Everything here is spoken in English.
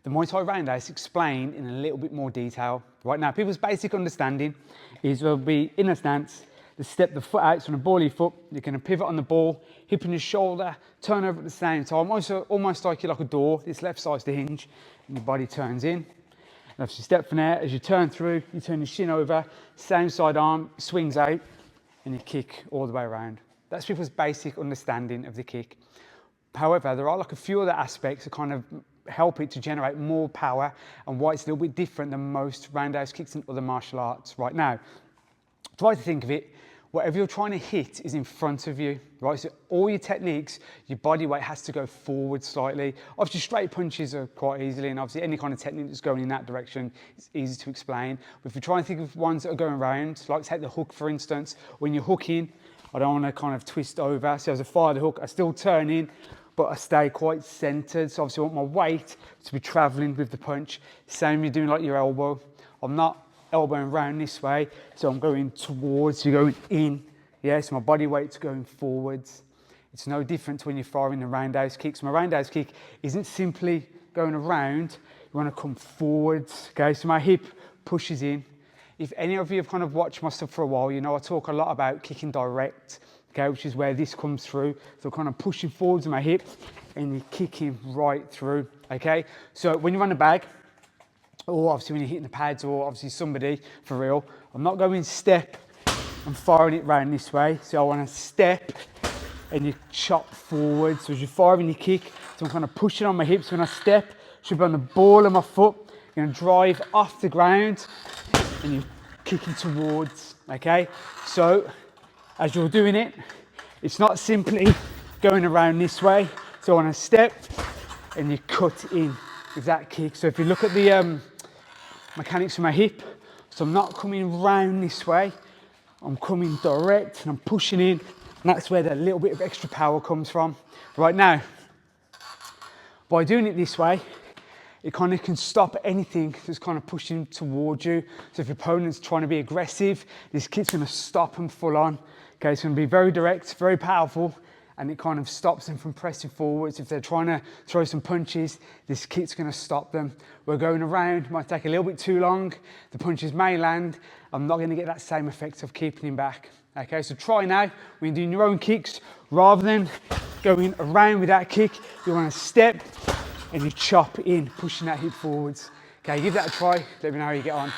The Muay Thai Roundhouse explained in a little bit more detail. Right now, people's basic understanding is we'll be in a stance, step the foot out, so on a ball of your foot, you're going to pivot on the ball, hip in your shoulder, turn over at the same time, almost like you're like a door. This left side's the hinge, and your body turns in. And if you step from there, as you turn through, you turn your shin over, same side arm swings out, and you kick all the way around. That's people's basic understanding of the kick. However, there are like a few other aspects that kind of help it to generate more power and why it's a little bit different than most roundhouse kicks and other martial arts right now. Try to think of it, whatever you're trying to hit is in front of you, right? So all your techniques, your body weight has to go forward slightly. Obviously straight punches are quite easily, and obviously any kind of technique that's going in that direction is easy to explain. But if you try and think of ones that are going around, like take the hook for instance, when you're hooking, I don't want to kind of twist over. So as I fire the hook, I still turn in, but I stay quite centered. So obviously I want my weight to be traveling with the punch. Same you're doing like your elbow. I'm not elbowing round this way, so I'm going towards, you're going in. Yeah, so my body weight's going forwards. It's no different to when you're firing the roundhouse kicks. My roundhouse kick isn't simply going around, you want to come forwards. Okay, so my hip pushes in. If any of you have kind of watched my stuff for a while, you know I talk a lot about kicking direct, okay, which is where this comes through. So kind of pushing forwards with my hip and you're kicking right through, okay? So when you're on the bag, or obviously when you're hitting the pads, or obviously somebody, for real, I'm not going step and firing it round this way. So I want to step and you chop forward. So as you're firing your kick, so I'm kind of pushing on my hips. When I step, should be on the ball of my foot. You're going to drive off the ground and you're kicking towards, okay? So as you're doing it, it's not simply going around this way. So on a step and you cut in with that kick. So if you look at the mechanics of my hip, so I'm not coming round this way, I'm coming direct and I'm pushing in, and that's where the little bit of extra power comes from. Right now, by doing it this way, it kind of can stop anything that's kind of pushing towards you. So if your opponent's trying to be aggressive, this kick's going to stop them full on. Okay, it's going to be very direct, very powerful, and it kind of stops them from pressing forwards. If they're trying to throw some punches, this kick's going to stop them. We're going around, might take a little bit too long. The punches may land. I'm not going to get that same effect of keeping him back. Okay, so try now, when you're doing your own kicks, rather than going around with that kick, you want to step and you chop in, pushing that hip forwards. Okay, give that a try, let me know how you get on.